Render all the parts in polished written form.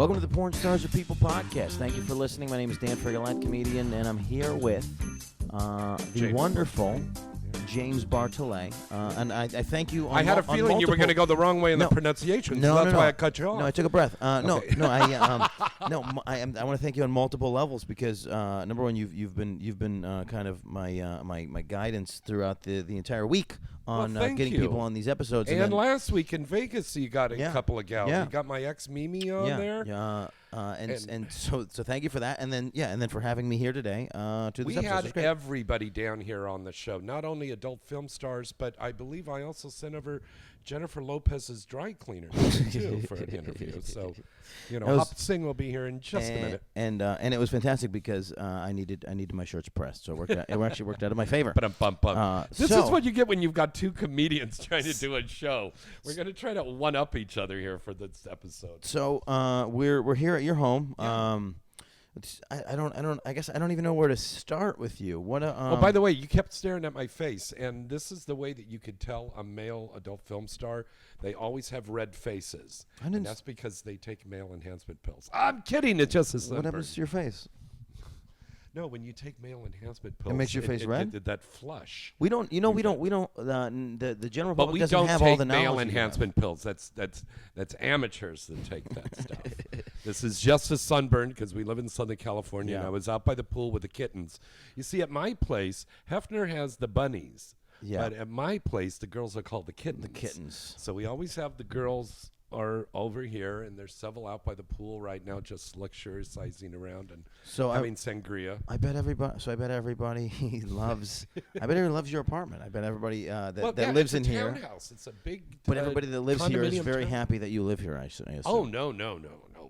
Welcome to the Porn Stars Are People podcast. Thank you for listening. My name is Dan Frigolette, comedian, and I'm here with the wonderful James Bartolet. And I thank you. I had a feeling you were going to go the wrong way in the pronunciation. So that's why I cut you off. No, I took a breath. I want to thank you on multiple levels because number one, you've been kind of my guidance throughout the entire week on getting people on these episodes. And last week in Vegas, you got a couple of gals. Yeah. You got my ex Mimi on there. Yeah. So thank you for that, and then for having me here today to this episode. We had everybody down here on the show, not only adult film stars, but I believe I also sent over Jennifer Lopez's dry cleaner too for an interview. So, Hop Singh will be here in just a minute. And it was fantastic because I needed my shirts pressed, so it actually worked out in my favor. This is what you get when you've got two comedians trying to do a show. We're going to try to one up each other here for this episode. So we're here at your home. Yeah. I guess I don't even know where to start with you. By the way, you kept staring at my face, and this is the way that you could tell a male adult film star. They always have red faces, and that's because they take male enhancement pills. I'm kidding. It's just a sunburn. What happens to your face? No, when you take male enhancement pills, it makes your face red. That flush. We don't. The general public doesn't have all the knowledge. But we don't take male enhancement pills. That's amateurs that take that stuff. This is just a sunburn because we live in Southern California. And I was out by the pool with the kittens. You see, at my place, Hefner has the bunnies. Yeah. But at my place, the girls are called the kittens. The kittens. So we always have the girls are over here, and there's several out by the pool right now, just luxuriousing around and having sangria. I bet everybody loves. I bet everyone loves your apartment. I bet everybody that lives in here. Townhouse. It's a big. But everybody that lives here is very happy that you live here. I assume. Oh no!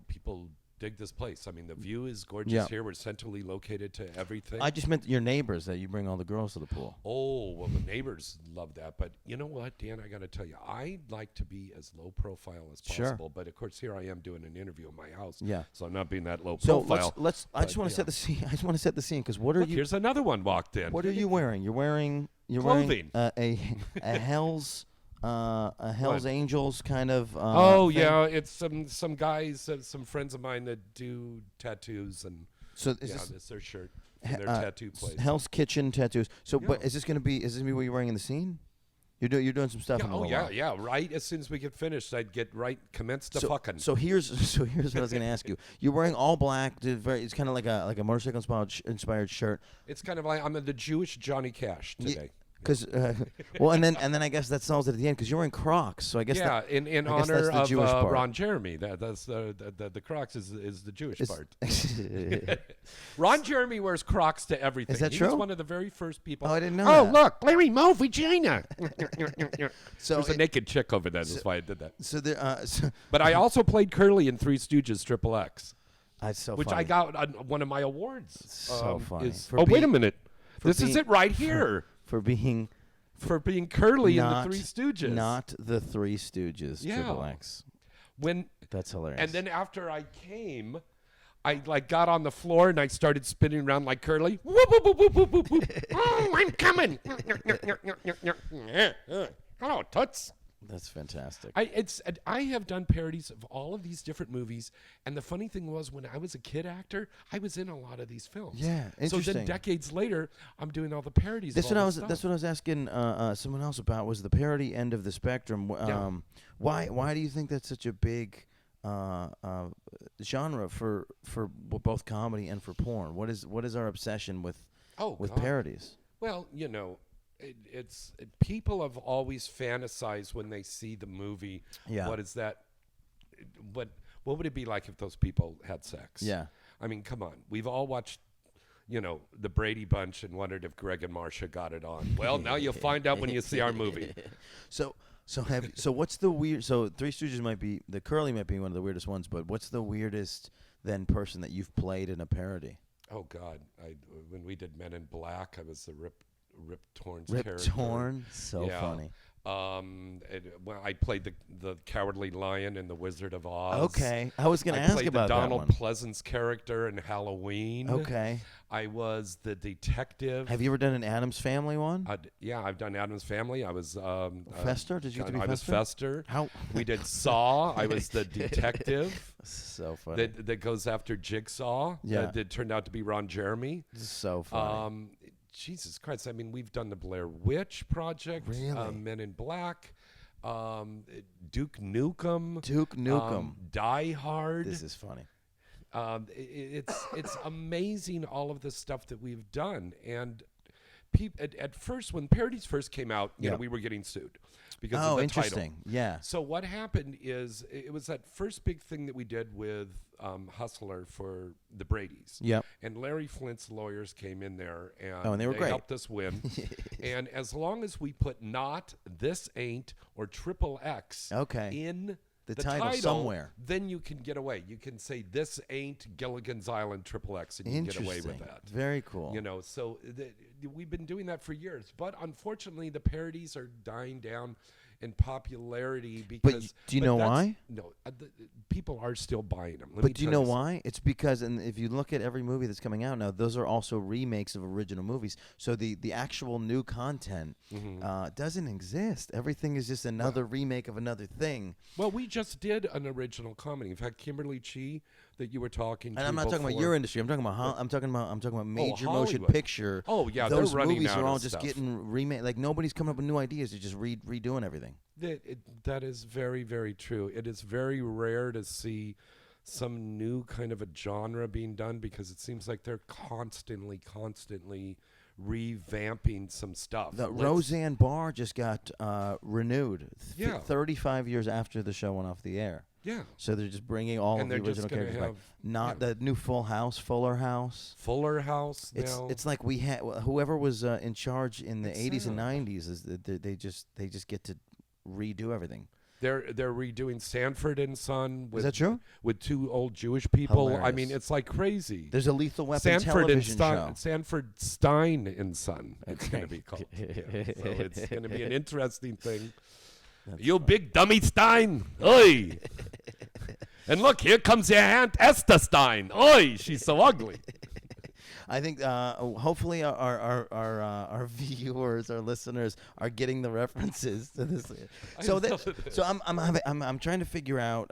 People dig this place. I mean, the view is gorgeous here. We're centrally located to everything. I just meant your neighbors, that you bring all the girls to the pool. Oh, well, the neighbors love that. But you know what, Dan, I got to tell you, I like to be as low profile as possible. But of course, here I am doing an interview in my house. Yeah. So I'm not being that low profile. So I just want to set the scene. I just want to set the scene because what are you? Here's another one walked in. What are you wearing? You're wearing clothing. A Hell's Angels kind of. Yeah, it's some guys, some friends of mine that do tattoos, and it's their shirt, and their tattoo place. Hell's Kitchen tattoos. So, but is this gonna be what you're wearing in the scene? You're doing some stuff. Yeah. Right as soon as we get finished, I'd get commence the fucking. So here's what I was gonna ask you. You're wearing all black. It's kind of like a motorcycle inspired shirt. It's kind of like I'm the Jewish Johnny Cash today. Because and then I guess that solves it at the end because you're wearing Crocs, so I guess in honor of Ron Jeremy. That's the Crocs is the Jewish part. Ron Jeremy wears Crocs to everything. Is that true? He's one of the very first people. Oh, I didn't know. Oh, that. Look, Larry Moe, Vagina. So there's a naked chick over there. That's why I did that. So but I also played Curly in Three Stooges XXX. That's so which funny. I got on one of my awards. So funny. Wait a minute. This is it right here. For being Curly in the Three Stooges. Not the Three Stooges, XXX. That's hilarious. And then after I came, I got on the floor and I started spinning around like Curly. Whoop, whoop, whoop, whoop, whoop, whoop, whoop. Oh, I'm coming. Hello, Toots. That's fantastic. I have done parodies of all of these different movies, and the funny thing was when I was a kid actor, I was in a lot of these films. Yeah, interesting. So then decades later, I'm doing all the parodies. That's what I was asking someone else about was the parody end of the spectrum. Why do you think that's such a big genre for both comedy and for porn? What is our obsession with parodies? Well, it's people have always fantasized when they see the movie. Yeah. What is that? What would it be like if those people had sex? Yeah. I mean, come on. We've all watched, the Brady Bunch and wondered if Greg and Marsha got it on. Well, now you'll find out when you see our movie. So what's the weird? So Three Stooges the Curly might be one of the weirdest ones, but what's the weirdest person that you've played in a parody? Oh God, when we did Men in Black, I was the Rip Torn's Rip character. Torn, so funny. Well, I played the Cowardly Lion in The Wizard of Oz. Okay, I was going to ask about the that Donald one. Pleasance character in Halloween. Okay. I was the detective. Have you ever done an Addams Family one? Yeah, I've done Addams Family. I was Fester? Did you get to be I was Fester? Fester. How? We did Saw. I was the detective So funny. that goes after Jigsaw. Yeah. That turned out to be Ron Jeremy. So funny. Jesus Christ! I mean, we've done the Blair Witch Project, Really? Men in Black, Duke Nukem, Die Hard. This is funny. It's amazing all of the stuff that we've done. And at first, when parodies first came out, you know, we were getting sued because of the interesting. title. Yeah. So what happened is it was that first big thing that we did with Hustler for the Brady's. Yep. And Larry Flint's lawyers came in there and they were great. helped us win. And as long as we put not, this ain't, or triple X in the title somewhere, then you can get away. You can say this ain't Gilligan's Island triple X, and you can get away with that. Very cool. You know, so we've been doing that for years. But unfortunately, the parodies are dying down in popularity because. Do you know why? No, people are still buying them. But do you know why? It's because, and if you look at every movie that's coming out now, those are also remakes of original movies. So the actual new content doesn't exist. Everything is just another remake of another thing. Well, we just did an original comedy. In fact, Kimberly Chi, that you were talking to. And I'm not talking about your industry. I'm talking about major motion Hollywood. Picture. Oh yeah, those they're running movies out are all of just stuff. getting remade. Like nobody's coming up with new ideas. They're just redoing everything. That is very, very true. It is very rare to see some new kind of a genre being done because it seems like they're constantly revamping some stuff. Roseanne Barr just got renewed 35 years after the show went off the air. Yeah. So they're just bringing all of the original characters back. Not the new Full House, Fuller House. Fuller House. It's like we had whoever was in charge in the 80s and 90s is they just get to redo everything. They're redoing Sanford and Son. Is that true? With two old Jewish people. Hilarious. I mean, it's like crazy. There's a Lethal Weapon television show. Sanford Stein and Son. It's going to be called. So it's going to be an interesting thing. You big dummy Stein. Oi. And look, here comes your Aunt Esther Stein. Oi, she's so ugly. I think hopefully our viewers, our listeners, are getting the references to this. So I'm trying to figure out.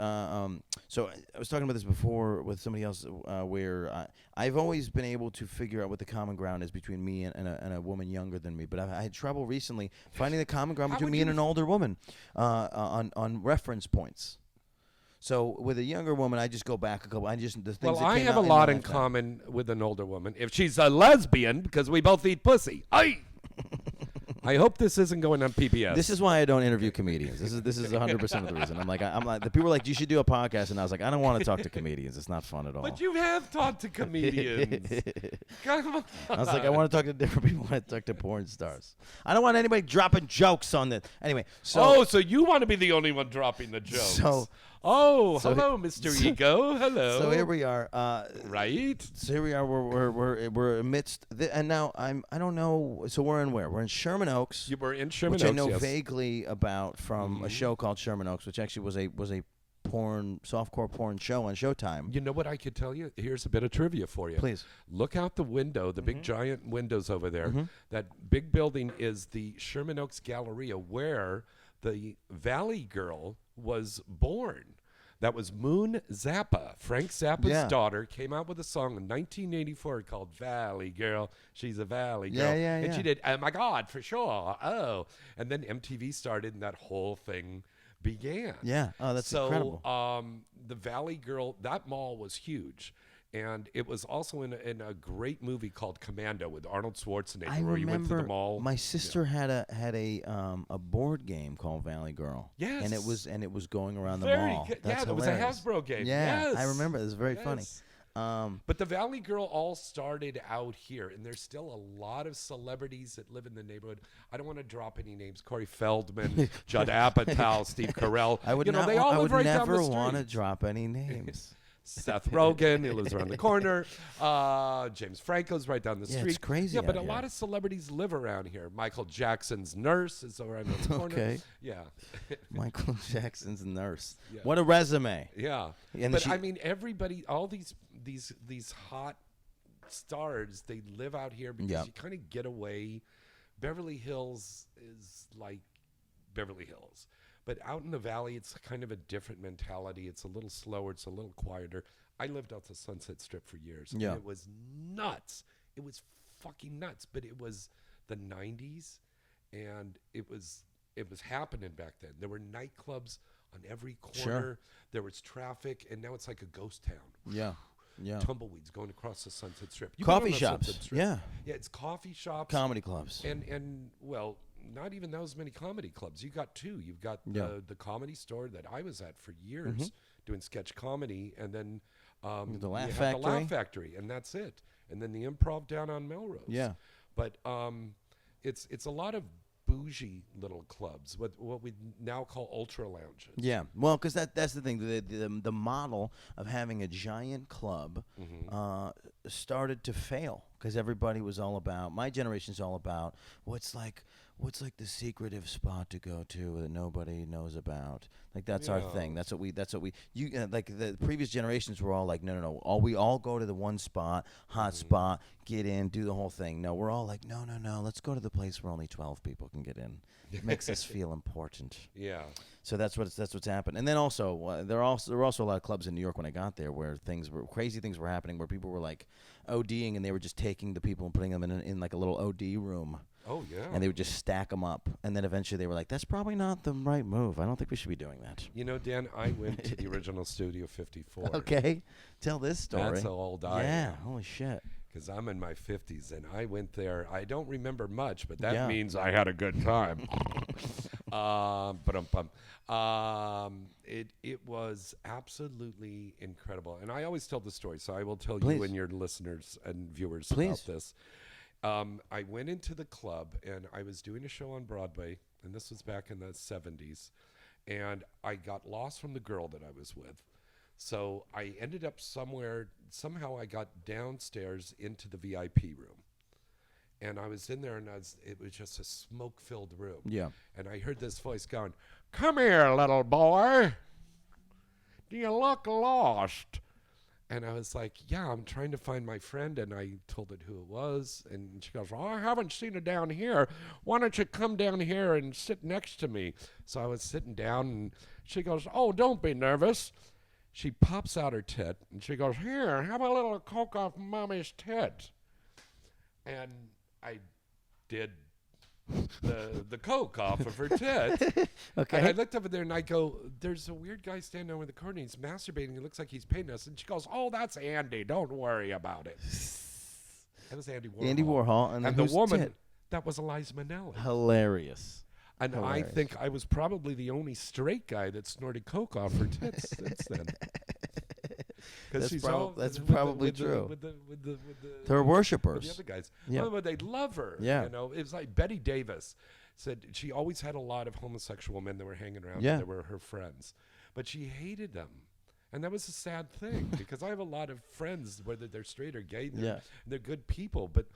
So I was talking about this before with somebody else, where I've always been able to figure out what the common ground is between me and a woman younger than me. But I had trouble recently finding the common ground between me and an older woman on reference points. So with a younger woman, I just go back a couple. I have a lot in common with an older woman. If she's a lesbian, because we both eat pussy. I hope this isn't going on PBS. This is why I don't interview comedians. This is 100% of the reason. I'm like the people were like, you should do a podcast, and I was like, I don't want to talk to comedians. It's not fun at all. But you have talked to comedians. Come on. I was like, I want to talk to different people. I want to talk to porn stars. I don't want anybody dropping jokes on this. Anyway, so you want to be the only one dropping the jokes? Hello, Mr. Ego. Hello. So here we are. Right. So here we are. We're amidst, and now I don't know. So we're in where? We're in Sherman Oaks. You were in Sherman which Oaks, I know vaguely about from a show called Sherman Oaks, which actually was a softcore porn show on Showtime. You know what I could tell you? Here's a bit of trivia for you. Please. Look out the window, the big giant windows over there. That big building is the Sherman Oaks Galleria, where the Valley Girl was born. That was Moon Zappa. Frank Zappa's daughter came out with a song in 1984 called Valley Girl. She's a Valley Girl. And she did, oh my God, for sure. Oh. And then MTV started and that whole thing began. Yeah. Oh, that's incredible. So the Valley Girl, that mall was huge. And it was also in a great movie called Commando with Arnold Schwarzenegger, I where he went to the remember mall. my sister had a board game called Valley Girl. Yes, and it was going around the very mall. Good. That's it was a Hasbro game. Yeah, yes. I remember. It was very funny. But the Valley Girl all started out here, and there's still a lot of celebrities that live in the neighborhood. I don't want to drop any names: Corey Feldman, Judd Apatow, Steve Carell. I would they all live right down the never street. want to drop any names. Seth Rogen, he lives around the corner. James Franco's right down the street. It's crazy. Yeah, but a out lot here. of celebrities live around here. Michael Jackson's nurse is around the corner. Okay. Yeah. Michael Jackson's nurse. Yeah. What a resume. Yeah. And But she- I mean, everybody, all these hot stars, they live out here because Yeah. you kind of get away. Beverly Hills is like Beverly Hills. But out in the valley, it's kind of a different mentality. It's a little slower. It's a little quieter. I lived out the Sunset Strip for years. Yeah. And it was nuts. It was fucking nuts. But it was the 90s, and it was happening back then. There were nightclubs on every corner. Sure. There was traffic, and now it's like a ghost town. Yeah. Yeah. Tumbleweeds going across the Sunset Strip. You've been on Coffee the shops. Sunset Strip. Yeah. Yeah, it's coffee shops. Comedy clubs. And well, not even those many comedy clubs. You got two. You've got the Comedy Store that I was at for years doing sketch comedy, and then The Laugh you have Factory. the Laugh Factory, and that's it. And then the Improv down on Melrose. Yeah. But it's a lot of bougie little clubs, what we now call ultra lounges. Yeah, well, because that's the thing. The model of having a giant club started to fail because everybody was all about. My generation's all about what's like the secretive spot to go to that nobody knows about. Like that's our thing. That's what we. Like the previous generations were all like, no. We all go to the one spot, hot spot, get in, do the whole thing. No, we're all like, no. Let's go to the place where only 12 people can get in. It makes us feel important. Yeah. So that's what's happened. And then also there were also a lot of clubs in New York when I got there where crazy things were happening where people were like ODing and they were just taking the people and putting them in like a little OD room. Oh yeah. And they would just stack them up. And then eventually they were like, that's probably not the right move. I don't think we should be doing that. You know, Dan, I went to the original Studio 54. Okay. Tell this story. That's how old I Yeah. am. Holy shit. Because I'm in my 50s, and I went there. I don't remember much, but that Yeah. means I had a good time. It was absolutely incredible. And I always tell the story, so I will tell Please. you and your listeners and viewers Please. about this. I went into the club, and I was doing a show on Broadway, and this was back in the 70s, and I got lost from the girl that I was with. So I ended up somehow I got downstairs into the VIP room. And I was in there, and it was just a smoke-filled room. Yeah. And I heard this voice going, "Come here, little boy. Do you look lost?" And I was like, "Yeah, I'm trying to find my friend." And I told it who it was. And she goes, "Oh, I haven't seen her down here. Why don't you come down here and sit next to me?" So I was sitting down, and she goes, "Oh, don't be nervous." She pops out her tit, and she goes, "Here, have a little coke off Mommy's tit." And I did the coke off of her tit. Okay. And I looked over there, and I go, "There's a weird guy standing over the corner. He's masturbating. He looks like he's paying us." And she goes, "Oh, that's Andy. Don't worry about it." That was Andy Warhol. Andy Warhol. And, then And the whose woman, tit? that was Eliza Minnelli. Hilarious. And Hilarious. I think I was probably the only straight guy that snorted coke off her tits since then. That's she's prob- all that's with the- probably with the- true. with the They're with the worshipers. other guys. Yeah. Oh, but they love her. Yeah. You know, it was like Betty Davis said she always had a lot of homosexual men that were hanging around. Yeah. And they were her friends, but she hated them. And that was a sad thing because I have a lot of friends, whether they're straight or gay, they're good people. But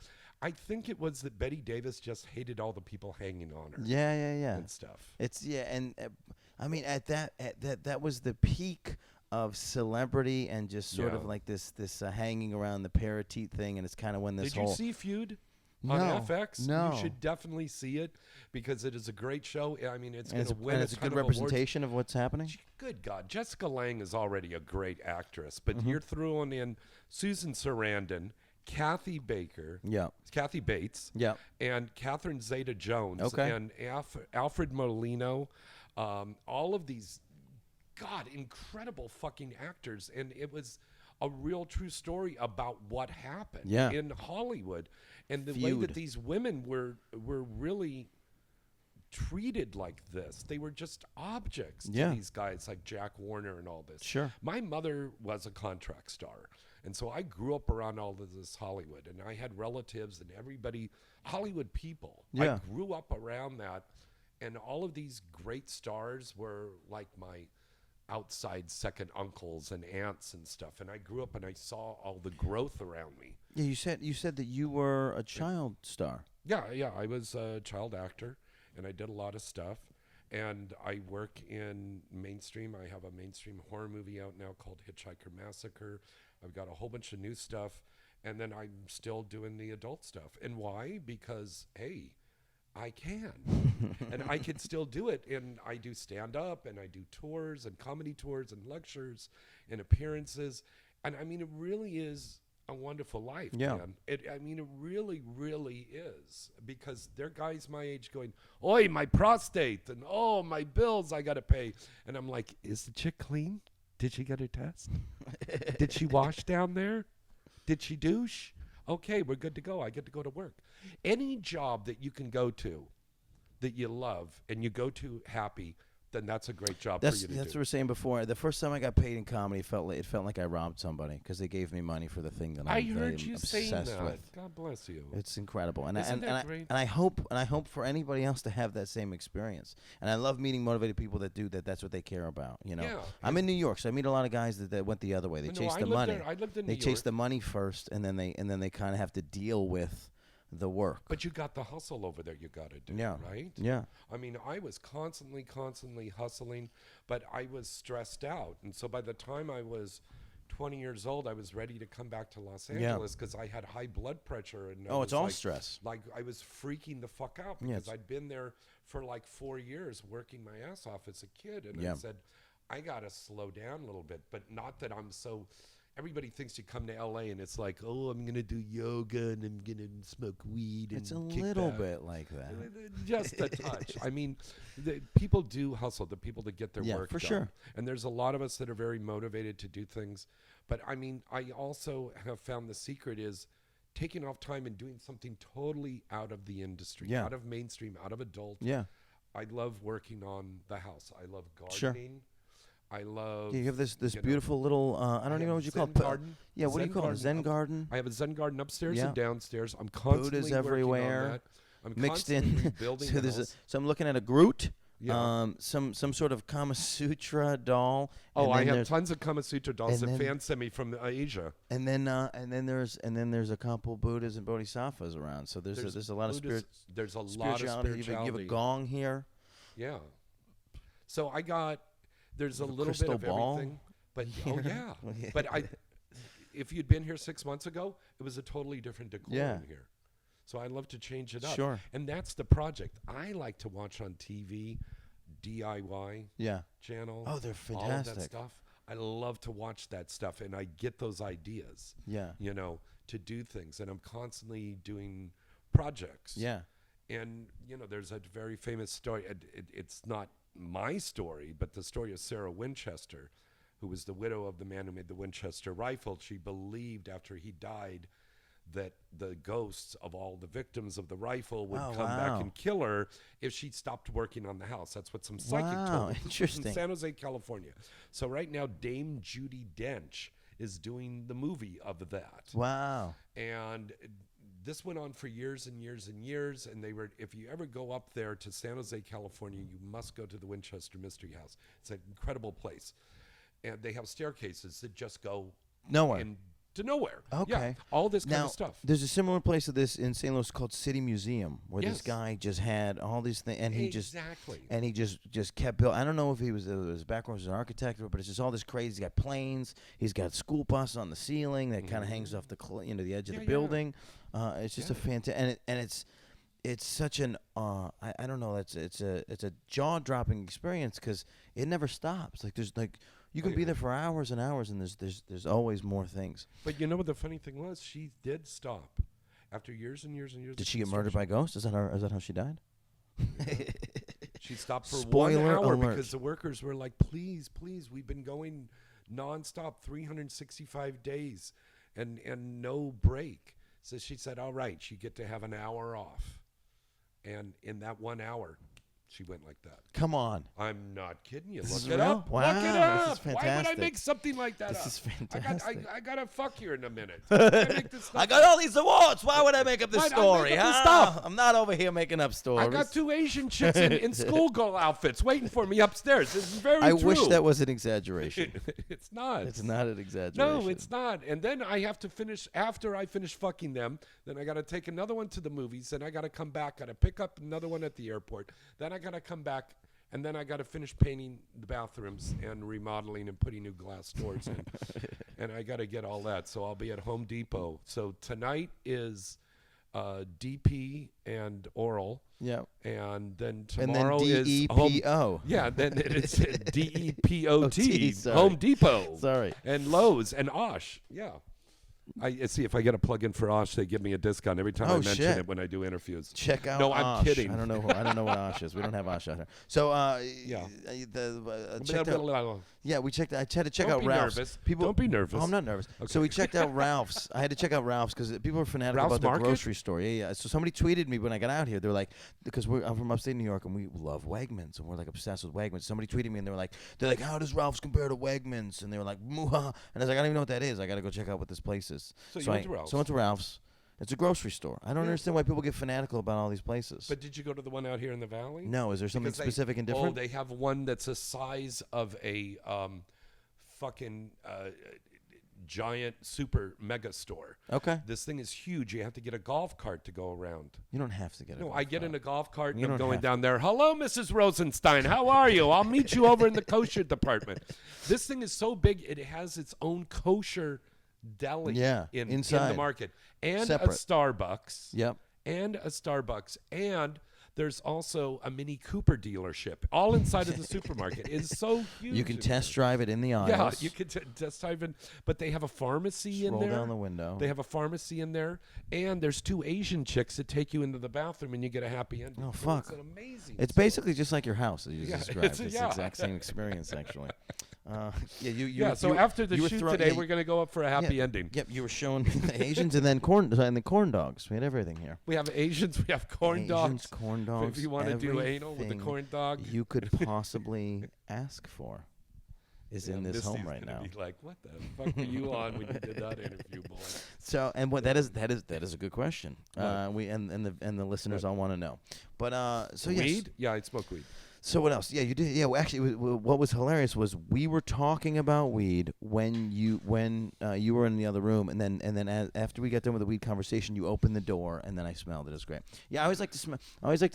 I think it was that Betty Davis just hated all the people hanging on her Yeah. and stuff. It's and I mean at that was the peak of celebrity and just sort of Yeah. like this hanging around the paratiet thing, and it's kind of when this Did whole you see Feud No, on FX? no. You should definitely see it because it is a great show. I mean, it's and going to win and a it's a ton good of awards. representation of what's happening. Good God, Jessica Lange is already a great actress, but Mm-hmm. you're throwing in Susan Sarandon, Kathy Baker, Yeah, Kathy Bates, yeah, and Catherine Zeta-Jones, Okay. and Alfred Molino, all of these, God, incredible fucking actors, and it was a real true story about what happened Yeah. in Hollywood, and the way Feud. that these women were really treated like this. They were just objects Yeah. to these guys like Jack Warner and all this. Sure. My mother was a contract star. And so I grew up around all of this Hollywood, and I had relatives and everybody, Hollywood people. Yeah. I grew up around that, and all of these great stars were like my outside second uncles and aunts and stuff. And I grew up and I saw all the growth around me. Yeah, you said that you were a child star. Yeah, I was a child actor, and I did a lot of stuff. And I work in mainstream. I have a mainstream horror movie out now called Hitchhiker Massacre. I've got a whole bunch of new stuff, and then I'm still doing the adult stuff. And why? Because, hey, I can. And I can still do it. And I do stand-up, and I do tours and comedy tours and lectures and appearances. And, I mean, it really is a wonderful life, Yeah. man. It really, really is. Because there are guys my age going, oi, my prostate, and oh, my bills I got to pay. And I'm like, is the chick clean? Did she get her test? Did she wash down there? Did she douche? Okay, we're good to go. I get to go to work. Any job that you can go to that you love and you go to happy, then that's a great job for you to That's what do. we were saying before. The first time I got paid in comedy, it felt like I robbed somebody because they gave me money for the thing that I I'm heard you saying obsessed that. with. God bless you. It's incredible, and Isn't that great? I hope for anybody else to have that same experience. And I love meeting motivated people that do that. That's what they care about. You know, Yeah. I'm in New York, so I meet a lot of guys that went the other way. They No, chase I the lived money. there. I lived in They New chase York. the money first, and then they kind of have to deal with the work. But you got the hustle over there you got to do, Yeah. right? Yeah. I mean, I was constantly hustling, but I was stressed out. And so by the time I was 20 years old, I was ready to come back to Los Yeah. Angeles because I had high blood pressure. And I Oh, was it's all like, stress. Like I was freaking the fuck out Yeah, because I'd been there for like 4 years working my ass off as a kid. And Yeah. I said, I got to slow down a little bit, but not that I'm so... Everybody thinks you come to LA and it's like, oh, I'm going to do yoga and I'm going to smoke weed. It's a and kick little back. bit like that. Just a touch. I mean, people do hustle, the people that get their Yeah, work for done. sure. And there's a lot of us that are very motivated to do things. But I mean, I also have found the secret is taking off time and doing something totally out of the industry, Yeah. out of mainstream, out of adult. Yeah. I love working on the house. I love Sure. gardening. I love... Yeah, you have this you know, beautiful little I don't even know what you call it. garden. Yeah, what do you Zen call it? garden Zen up- garden? I have a Zen garden upstairs Yeah. and downstairs. I'm constantly Buddhas working everywhere, on that. I'm mixed constantly in. building So the there's house. so I'm looking at a Groot, Yeah. some sort of Kama Sutra doll. Oh, and I then have there's- tons of Kama Sutra dolls and that then- fans send me from Asia. and then there's a couple Buddhas and Bodhisattvas around. So there's a lot of There's a lot of spirituality. You have spirituality. a gong here. Yeah. So there's a You have a little bit crystal of ball everything. But here. But if you'd been here 6 months ago, it was a totally different decor Yeah. in here. So I'd love to change it up. Sure. And that's the project. I like to watch on TV, DIY Yeah. channel. Oh, they're All of that fantastic. stuff. I love to watch that stuff, and I get those ideas, Yeah. to do things. And I'm constantly doing projects. Yeah. And, there's a very famous story. It's not my story, but the story of Sarah Winchester, who was the widow of the man who made the Winchester rifle. She believed after he died that the ghosts of all the victims of the rifle would Oh, come wow. back and kill her if she stopped working on the house. That's what some psychic Wow, told me. This was interesting. in San Jose, California. So right now, Dame Judi Dench is doing the movie of that. Wow. And this went on for years and years and years. And if you ever go up there to San Jose, California, you must go to the Winchester Mystery House. It's an incredible place. And they have staircases that just go Nowhere. to nowhere. Okay. Yeah, all this kind Now, of stuff. there's a similar place to this in St. Louis called City Museum, where this Yes. guy just had all these things, and he Exactly. just kept building. I don't know if he was his background was an architect, but it's just all this crazy. He's got planes. He's got school bus on the ceiling that kind of hangs off the the edge of the Yeah, yeah. building. It's just a Yeah. fantastic, and it's such an I don't know. It's a jaw dropping experience because it never stops. Like there's like. You can Oh, be yeah. there for hours and hours, and there's always more things. But you know what the funny thing was? She did stop after years and years and years. Did of she get murdered by ghosts? Is that how she died? She stopped for Spoiler 1 hour alert. because the workers were like, please, we've been going nonstop 365 days and no break. So she said, all right, you get to have an hour off. And in that 1 hour, She went like that. Come on. I'm not kidding you. This Look is it real? up. Wow, Look it this up. is Why would I fantastic. make something like that This up? is fantastic. I got to fuck you in a minute. I make this stuff I got up. all these awards. Why would I make up this Why'd I story? make up this huh? stuff? I'm not over here making up stories. I got 2 Asian chicks in schoolgirl outfits waiting for me upstairs. This is very I true. wish that was an exaggeration. It's not. It's not an exaggeration. No, it's not. And then I have to finish, after I finish fucking them, then I got to take another one to the movies. Then I got to come back, got to pick up another one at the airport. Then I got to come back, and then I got to finish painting the bathrooms and remodeling and putting new glass doors in. And I got to get all that. So I'll be at Home Depot. So tonight is DP and Oral. Yeah. And then And then tomorrow is Home. DEPO. Yeah, then it's DEPOT, sorry. Home Depot. Sorry. And Lowe's and Osh. Yeah. I see. If I get a plug-in for Osh, they give me a discount every time I mention shit. it when I do interviews. Check out. No, I'm Osh. kidding. I don't know. I don't know what Osh is. We don't have Osh out here. So, Yeah. checked out. Yeah, we checked. I had to check Don't out be Ralph's. nervous. People, Don't be nervous. Oh, I'm not nervous. Okay. So we checked out Ralph's. I had to check out Ralph's because people are fanatical Ralph's about the Market? grocery store. Yeah. So somebody tweeted me when I got out here. They're like, because I'm from upstate New York and we love Wegmans and we're like obsessed with Wegmans. Somebody tweeted me and they're like, how does Ralph's compare to Wegmans? And they were like, Muha. And I was like, I don't even know what that is. I got to go check out what this place is. So you went to Ralph's. So I went to Ralph's. It's a grocery store. I don't Yeah. understand why people get fanatical about all these places. But did you go to the one out here in the valley? No, is there something Because specific and different? Oh, they have one that's the size of a fucking giant super mega store. Okay. This thing is huge. You have to get a golf cart to go around. You don't have to get it. No, I get in a golf cart You and I'm don't going have down there. Hello, Mrs. Rosenstein. How are you? I'll meet you over in the kosher department. This thing is so big, it has its own kosher deli in the inside. market. And Separate. a Starbucks. Yep. And a Starbucks. And there's also a Mini Cooper dealership all inside of the supermarket. It's so huge. You can in test there. drive it in the aisles. Yeah, you can test drive in. But they have a pharmacy in roll there. down the window. They have a pharmacy in there, and there's 2 Asian chicks that take you into the bathroom, and you get a happy ending. Oh, So fuck. It's an amazing. It's store. basically just like your house that you Yeah, just described. it's- It's yeah. the exact same experience, actually. Yeah. So after the you were shoot throwing- today, yeah, we're gonna go up for a happy ending. Yep, you were showing the Asians and then the corn dogs. We had everything here. We have Asians. We have corn Asians, dogs. corn dogs. If you want to do anal with the everything corn dog, you could possibly ask for is in this home Misty's right gonna now. Be like, what the fuck were you on when you did that interview, boy? So, and what that is a good question. What? We and the listeners all want to know. But so Weed? yes. Yeah, I smoke weed. So what else? Yeah, you did. Yeah, well, actually, what was hilarious was we were talking about weed when you were in the other room, and then after we got done with the weed conversation, you opened the door, and then I smelled it. It was great. Yeah, I always like to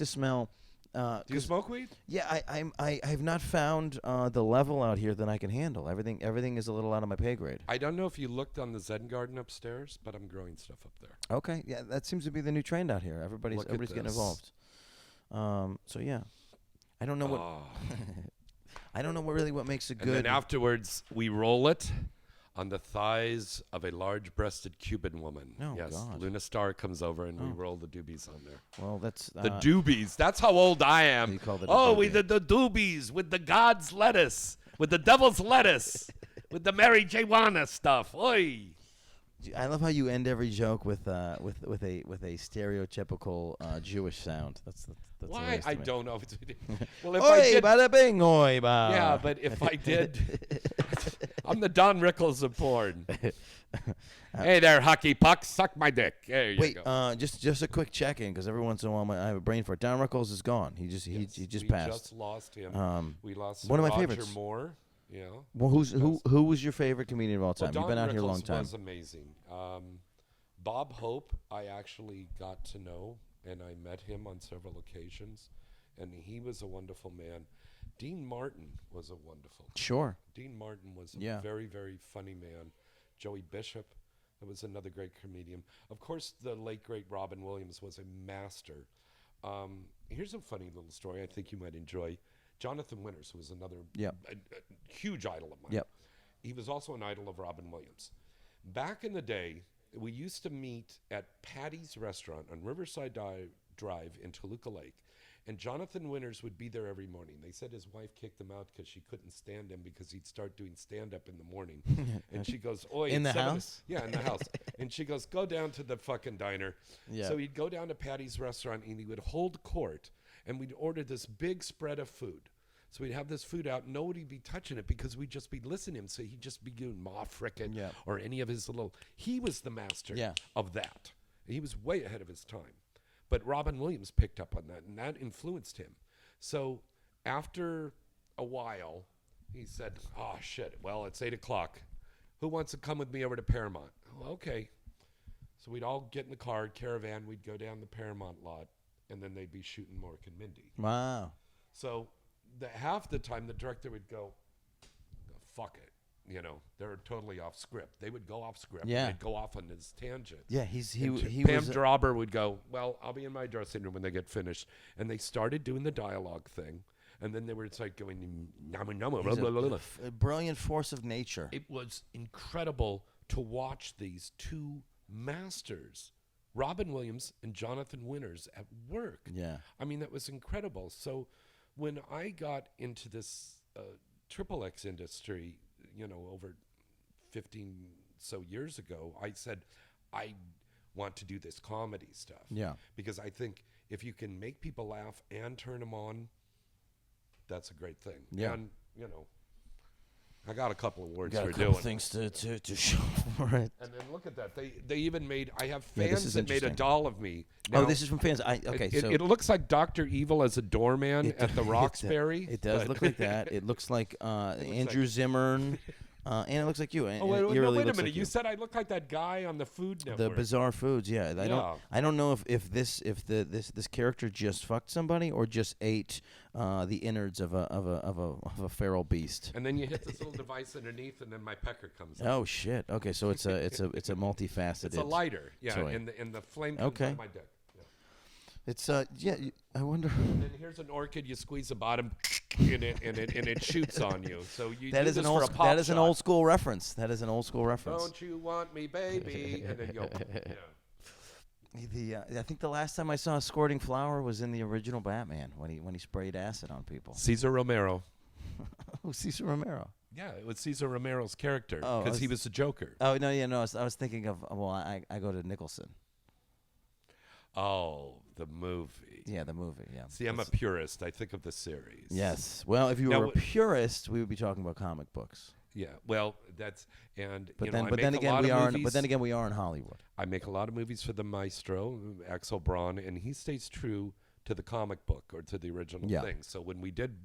smell. Do you smoke weed? Yeah, I have not found the level out here that I can handle. Everything is a little out of my pay grade. I don't know if you looked on the Zen garden upstairs, but I'm growing stuff up there. Okay, yeah, that seems to be the new trend out here. Everybody's Look at getting this. involved. So yeah, I don't know what Oh. I don't know what makes it And good. then afterwards, we roll it on the thighs of a large-breasted Cuban woman. Oh, yes, God. Luna Star comes over and we Oh. roll the doobies on there. Well, that's The doobies. That's how old I am. You called it a Oh, we doobie. did the doobies with the God's lettuce, with the devil's lettuce, with the Mary J. Wanna stuff. Oi. I love how you end every joke with a stereotypical Jewish sound. That's Why? hilarious to I me. don't know. Well, if I Oi, did, bada bing, oi, ba. yeah, but if I did, I'm the Don Rickles of porn. Hey there, hockey puck, suck my dick. There you Wait, go. just a quick check in because every once in a while I have a brain fart. Don Rickles is gone. He just Yes, he just we passed. just lost him. we lost one of my Roger favorites. Moore. Yeah. Well, who was your favorite comedian of all time? Well, You've been Don out here a long Rickles time. was amazing. Bob Hope, I actually got to know, and I met him on several occasions, and he was a wonderful man. Dean Martin was a wonderful. Sure. Dean Martin was a Yeah. very, very funny man. Joey Bishop, that was another great comedian. Of course, the late, great Robin Williams was a master. Here's a funny little story I think you might enjoy. Jonathan Winters, who was another Yep. a huge idol of mine. Yep. He was also an idol of Robin Williams. Back in the day, we used to meet at Patty's Restaurant on Riverside Drive in Toluca Lake. And Jonathan Winters would be there every morning. They said his wife kicked him out because she couldn't stand him because he'd start doing stand-up in the morning. And she goes, "Oi, In it's the 7 house? Yeah, in the house. And she goes, "Go down to the fucking diner." Yeah. So he'd go down to Patty's Restaurant and he would hold court. and we'd order this big spread of food. So we'd have this food out, nobody'd be touching it because we'd just be listening to him. So he'd just be doing Ma Frickin' or any of his little. He was the master of that. And he was way ahead of his time. But Robin Williams picked up on that, and that influenced him. So after a while, he said, "Oh shit! Well, it's 8:00. Who wants to come with me over to Paramount?" Oh, okay. So we'd all get in the car, caravan. We'd go down the Paramount lot, and then they'd be shooting Mork and Mindy. Wow. So half the time, the director would go, "Fuck it." You know, they're totally off script. They would go off script. Yeah. And they'd go off on this tangent. Yeah, he Pam was. Drawber would go, "Well, I'll be in my dressing room when they get finished." And they started doing the dialogue thing. And then they were just like going, A brilliant force of nature. It was incredible to watch these two masters, Robin Williams and Jonathan Winters, at work. Yeah. I mean, that was incredible. So when I got into this XXX industry, you know, over 15 so years ago, I said, I want to do this comedy stuff. Yeah. Because I think if you can make people laugh and turn them on, that's a great thing. Yeah. And, you know, I got a couple of words Got for a couple doing things to show for it. And then look at that. They even made, I have Yeah, this fans is that made a interesting. doll of me. Oh, Now, this is from fans. it looks like Dr. Evil as a doorman at the Roxbury. It does but- look like that. It looks like Andrew Zimmern, and it looks like you. And Oh, wait, you no, really wait a looks minute. like you said I look like that guy on the Food the Network. Bizarre Foods. Yeah, Yeah. I don't know if this character just fucked somebody or just ate the innards of a feral beast. And then you hit this little device underneath, and then my pecker comes out. Oh shit. Okay, so it's a multifaceted. It's a lighter, yeah, toy. and the flame comes Okay. out of my dick. Yeah. It's I wonder. And then here's an orchid. You squeeze the bottom, and it shoots on you. So you That do is this an old for a pop that is an shot. old school reference. That is an old school reference. Don't you want me, baby? And then you go. Yeah. I think the last time I saw a squirting flower was in the original Batman when he sprayed acid on people. Cesar Romero. Oh, Cesar Romero. Yeah, it was Cesar Romero's character Oh, because he was the Joker. Oh no, yeah, no. I was thinking of I go to Nicholson. Oh, the movie. Yeah, the movie. Yeah. See, I'm a purist. I think of the series. Yes. Well, if you Now, were a purist, we would be talking about comic books. Yeah. Well, that's and But you then, know, but I then make a again, lot we of are. movies. But then again, we are in Hollywood. I make a lot of movies for the maestro, Axel Braun, and he stays true to the comic book or to the original Yeah. thing. So when we did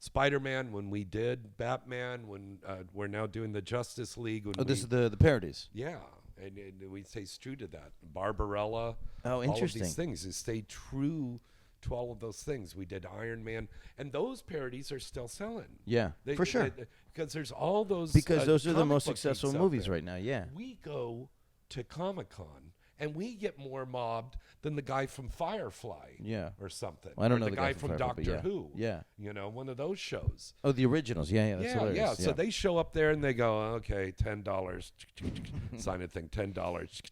Spider-Man, when we did Batman, when we're now doing the Justice League. When Oh, this is the parodies. yeah, and we stay true to that. Barbarella. Oh, interesting. All of these things and stay true to all of those things. We did Iron Man, and those parodies are still selling. Yeah, for sure. Because there's all those. Because those are the comic most book successful geeks out movies there. right now. Yeah. We go to Comic-Con and we get more mobbed than the guy from Firefly. Yeah. Or something. Well, I don't or know the guy from from Firefly, but Doctor yeah. Who. Yeah. You know, one of those shows. Oh, the originals. Yeah, yeah. That's Yeah, hilarious. yeah. So they show up there and they go, okay, $10, sign a thing, $10,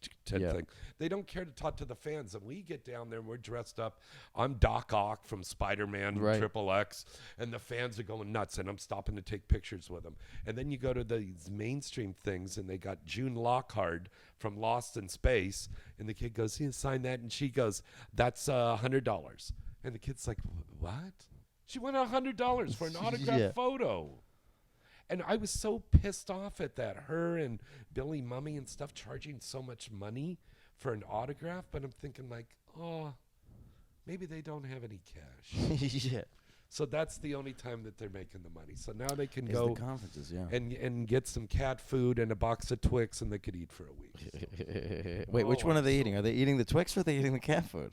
Yeah. thing. They don't care to talk to the fans. And we get down there and we're dressed up. I'm Doc Ock from Spider-Man Right. XXX, and the fans are going nuts, and I'm stopping to take pictures with them. And then you go to these mainstream things, and they got June Lockhart from Lost in Space, and the kid goes, "Here, sign that," and she goes, "That's $100." And the kid's like, "What?" She won $100 for an autographed Yeah. photo. And I was so pissed off at that. Her and Billy Mummy and stuff charging so much money for an autograph. But I'm thinking like, oh, maybe they don't have any cash. yeah. So that's the only time that they're making the money. So now they can Is go the conferences, yeah. and get some cat food and a box of Twix, and they could eat for a week. Wait, which Oh, one are I'm they so- eating? Are they eating the Twix or are they eating the cat food?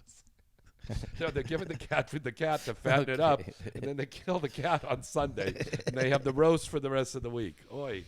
No, they're giving the cat food to fatten it up, Okay. and then they kill the cat on Sunday, and they have the roast for the rest of the week. Oy.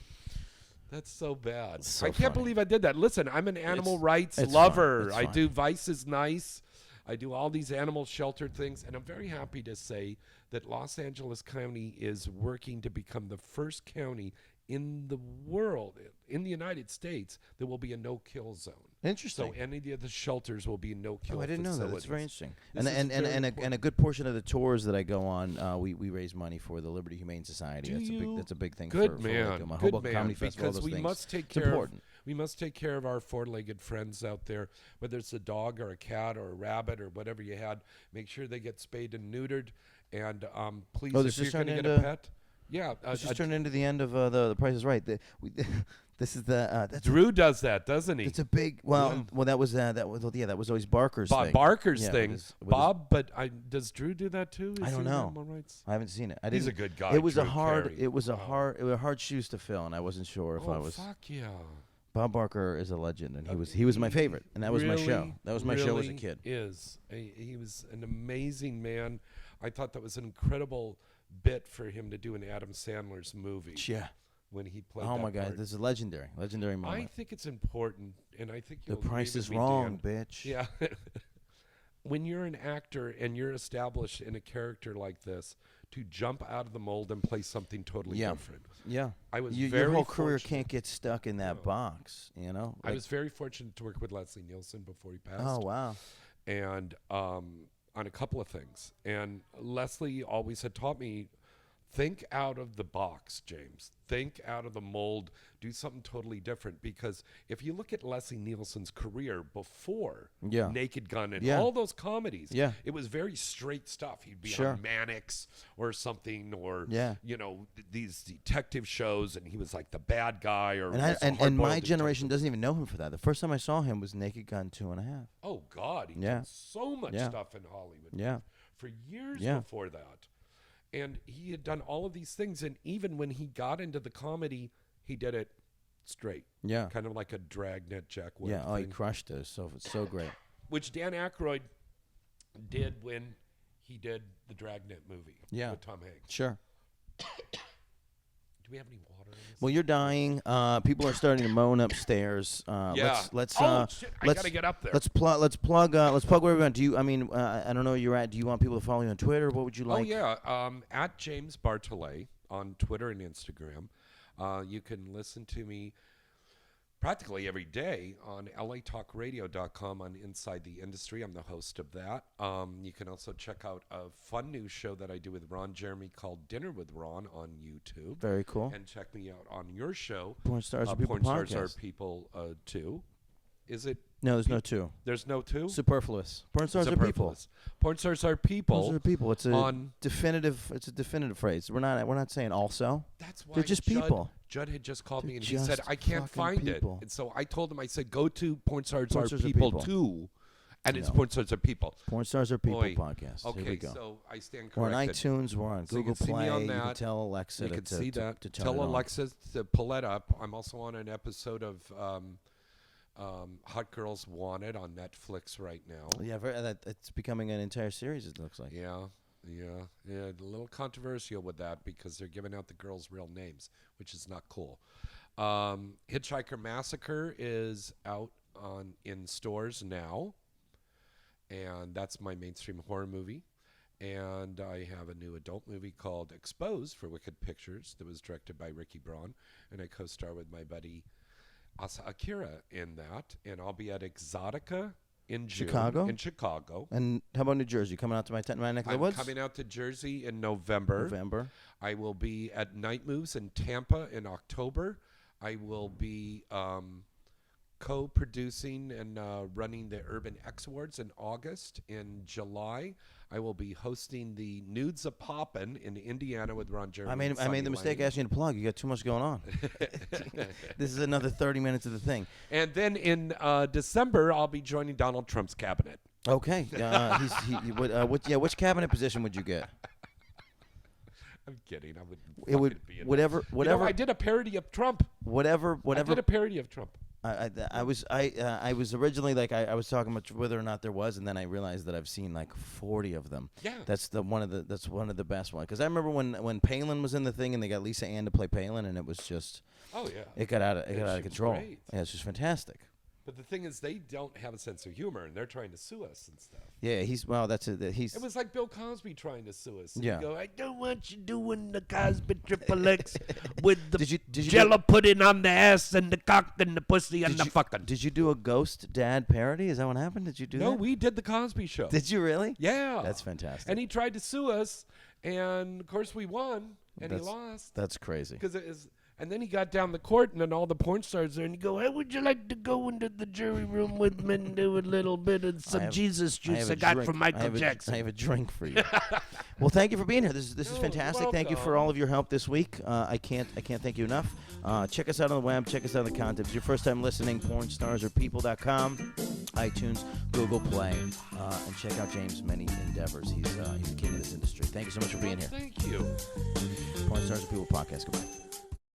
That's so bad. So I can't funny. believe I did that. Listen, I'm an animal rights it's lover. fine. It's I fine. do Vice is Nice. I do all these animal shelter things, and I'm very happy to say that Los Angeles County is working to become the first county in the world, in the United States, that will be a no-kill zone. Interesting. So any of the shelters will be no-kill Oh, I didn't know that. That's very facilities. interesting. This And is very and important. a good portion of the tours that I go on, we raise money for the Liberty Humane Society. Do that's you? a big thing Good for man, like, my good Hoboken man, Comedy Festival. because Those we things. must take It's care of important. We must take care of our four-legged friends out there, whether it's a dog or a cat or a rabbit or whatever you had. Make sure they get spayed and neutered. And please, if you're going to get a pet, it's just turned into the end of the Price is Right. This is the Drew does that, doesn't he? It's a big that was always Barker's Bob thing. Barker's thing. Bob, but does Drew do that too? I don't know. I haven't seen it. He's a good guy. It was Drew hard. Carey. It was hard shoes to fill, and I wasn't sure if I was. Fuck yeah. Bob Barker is a legend, and he was my favorite, and that was my show. That was my show as a kid. He was an amazing man. I thought that was an incredible bit for him to do in Adam Sandler's movie. Yeah. When he played. Oh my God, this is a legendary moment. I think it's important, and I think The Price is Wrong, Dan. bitch. Yeah. When you're an actor and you're established in a character like this, to jump out of the mold and play something totally different. Yeah. I was your whole career can't get stuck in that box, you know? I was very fortunate to work with Leslie Nielsen before he passed. Oh, wow. And on a couple of things. And Leslie always had taught me, think out of the box, James. Think out of the mold. Do something totally different. Because if you look at Leslie Nielsen's career before Naked Gun and all those comedies, it was very straight stuff. He'd be on Mannix or something, or these detective shows, and he was like the bad guy. And my generation doesn't even know him for that. The first time I saw him was Naked Gun 2.5. Oh God, he did so much stuff in Hollywood. Yeah, for years before that. And he had done all of these things, and even when he got into the comedy, he did it straight. Yeah. Kind of like a Dragnet Jack Wood. Yeah, thing. He crushed it. It's so great. Which Dan Aykroyd did when he did the Dragnet movie with Tom Hanks. Sure. Do we have any water in this? Well, you're dying. People are starting to moan upstairs. Let's I gotta get up there. Let's plug where everyone. Do you? I mean, I don't know where you're at. Do you want people to follow you on Twitter? What would you like? Oh yeah, at James Bartolet on Twitter and Instagram. You can listen to me practically every day on latalkradio.com on Inside the Industry. I'm the host of that. You can also check out a fun new show that I do with Ron Jeremy called Dinner with Ron on YouTube. Very cool. And check me out on your show. Porn Stars Are People Porn Stars Are People 2. Is it? No, there's no 2. There's no 2? Superfluous. Porn Stars Are People. Porn Stars Are People. Porn Stars Are People. It's a definitive. It's a definitive phrase. We're not saying also. That's why they're just people. Judd had just called me and he said, I can't find people. it. And so I told him, I said, go to Porn Stars Are People 2. And it's Porn Stars Are People. Porn Stars Are People podcast. Okay, here we go. So I stand corrected. We're on iTunes. We're on Google Play. On that. You can tell Alexa you can see that. to tell Alexa to pull it up. I'm also on an episode of Hot Girls Wanted on Netflix right now. Yeah, it's becoming an entire series, it looks like. Yeah. A little controversial with that because they're giving out the girls' real names, which is not cool. Hitchhiker Massacre is out in stores now, and that's my mainstream horror movie. And I have a new adult movie called Exposed for Wicked Pictures that was directed by Ricky Braun, and I co-star with my buddy Asa Akira in that. And I'll be at Exotica in June. In Chicago. And how about New Jersey? Coming out to my neck of the woods? I'm coming out to Jersey in November. I will be at Night Moves in Tampa in October. I will be co-producing and running the Urban X Awards in August. In July, I will be hosting the Nudes a Poppin' in Indiana with Ron Jeremy. I made the mistake asking you to plug. You got too much going on. This is another 30 minutes of the thing. And then in December, I'll be joining Donald Trump's cabinet. Okay. Which cabinet position would you get? I'm kidding. It would be whatever. I did a parody of Trump. Whatever. I did a parody of Trump. I was originally like I was talking about whether or not there was, and then I realized that I've seen like 40 of them. Yeah, that's one of the best ones. Because I remember when Palin was in the thing and they got Lisa Ann to play Palin, and it was just it got out of control. Great. Yeah, it's just fantastic. But the thing is, they don't have a sense of humor, and they're trying to sue us and stuff. Yeah, it was like Bill Cosby trying to sue us. Yeah. Go, I don't want you doing the Cosby Triple X with the Jello pudding on the ass and the cock and the pussy and the fucking. Did you do a ghost dad parody? Is that what happened? Did you do that? No, we did the Cosby Show. Did you really? Yeah. That's fantastic. And he tried to sue us, and of course we won, and he lost. That's crazy. Because it is. And then he got down the court, and then all the porn stars there, and you go, hey, would you like to go into the jury room with me and do a little bit of some Jesus juice I got from Michael Jackson? I have a drink for you. Well, thank you for being here. This is fantastic. Thank you for all of your help this week. I can't thank you enough. Check us out on the web. Check us out on the content. If it's your first time listening, pornstarsarpeople.com, iTunes, Google Play, and check out James' many endeavors. He's the king of this industry. Thank you so much for being here. Thank you. Porn Stars Are People podcast. Goodbye.